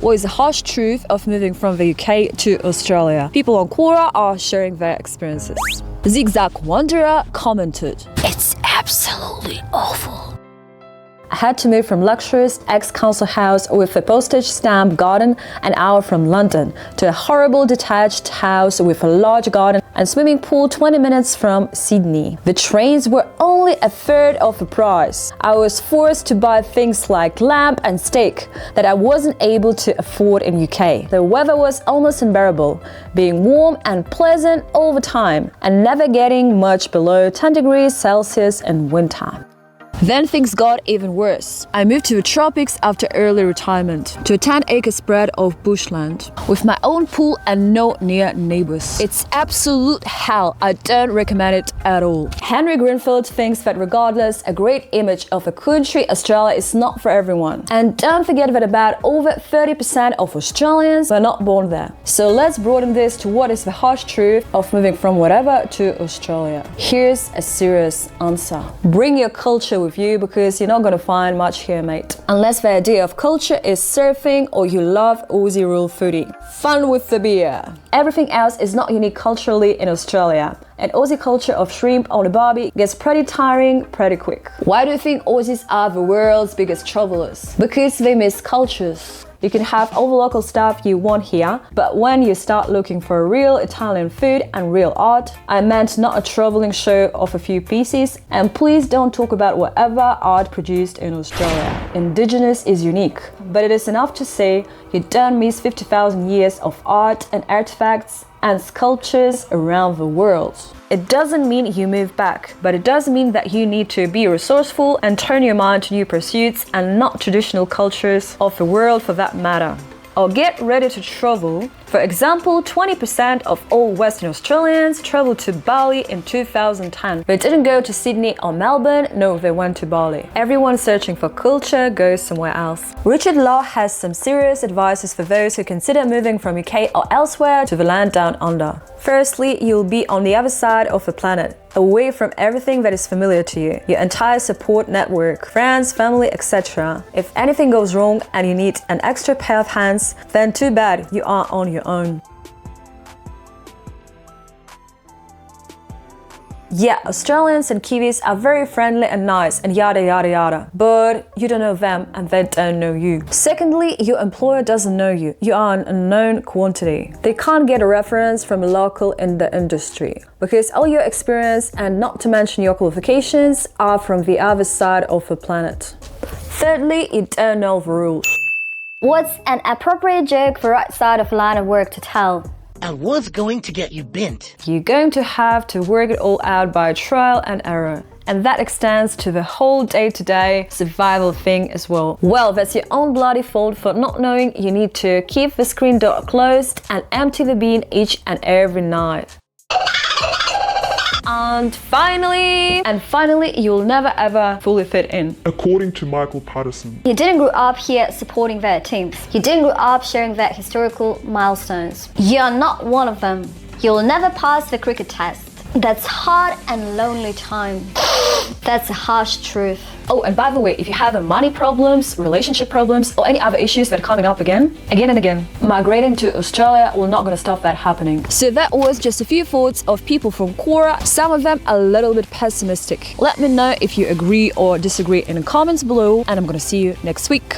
What is the harsh truth of moving from the UK to Australia? People on Quora are sharing their experiences. Zigzag Wanderer commented, "It's absolutely awful." I had to move from luxurious ex-council house with a postage stamp garden an hour from London to a horrible detached house with a large garden and swimming pool 20 minutes from Sydney. The trains were only a third of the price. I was forced to buy things like lamb and steak that I wasn't able to afford in UK. The weather was almost unbearable, being warm and pleasant all the time and never getting much below 10 degrees Celsius in winter. Then things got even worse. I moved to the tropics after early retirement to a 10-acre spread of bushland with my own pool and no near neighbors. It's absolute hell. I don't recommend it at all. Henry Greenfield thinks that regardless a great image of a country, Australia is not for everyone. And don't forget that about over 30% of Australians were not born there. So let's broaden this to what is the harsh truth of moving from whatever to Australia. Here's a serious answer. Bring your culture with you because you're not going to find much here, mate. Unless the idea of culture is surfing or you love Aussie rule footy. Fun with the beer. Everything else is not unique culturally in Australia. And Aussie culture of shrimp on the barbie gets pretty tiring pretty quick. Why do you think Aussies are the world's biggest travelers? Because they miss cultures. You can have all the local stuff you want here, but when you start looking for real Italian food and real art, I meant not a traveling show of a few pieces, and please don't talk about whatever art produced in Australia. Indigenous is unique, but it is enough to say you don't miss 50,000 years of art and artifacts and sculptures around the world. It doesn't mean you move back, but it does mean that you need to be resourceful and turn your mind to new pursuits and not traditional cultures of the world for that matter. Or get ready to travel. For example, 20% of all Western Australians traveled to Bali in 2010. They didn't go to Sydney or Melbourne, no, they went to Bali. Everyone searching for culture goes somewhere else. Richard Law has some serious advices for those who consider moving from UK or elsewhere to the land down under. Firstly, you'll be on the other side of the planet, away from everything that is familiar to you, your entire support network, friends, family, etc. If anything goes wrong and you need an extra pair of hands, then too bad, you are on your own. Yeah, Australians and Kiwis are very friendly and nice and yada yada yada, but you don't know them and they don't know you. Secondly, your employer doesn't know you. You are an unknown quantity. They can't get a reference from a local in the industry because all your experience and not to mention your qualifications are from the other side of the planet. Thirdly, you don't know the rules. What's an appropriate joke for right side of line of work to tell? I was going to get you bent. You're going to have to work it all out by trial and error. And that extends to the whole day-to-day survival thing as well. Well, that's your own bloody fault for not knowing you need to keep the screen door closed and empty the bin each and every night. And finally, you'll never ever fully fit in. According to Michael Patterson, You didn't grow up here supporting their teams. You didn't grow up sharing their historical milestones. You're not one of them. You'll never pass the cricket test. That's hard and lonely time. That's a harsh truth. Oh, and by the way, if you have money problems, relationship problems, or any other issues that are coming up again and again, migrating to Australia will not gonna stop that happening. So that was just a few thoughts of people from Quora, some of them a little bit pessimistic. Let me know if you agree or disagree in the comments below, and I'm gonna see you next week.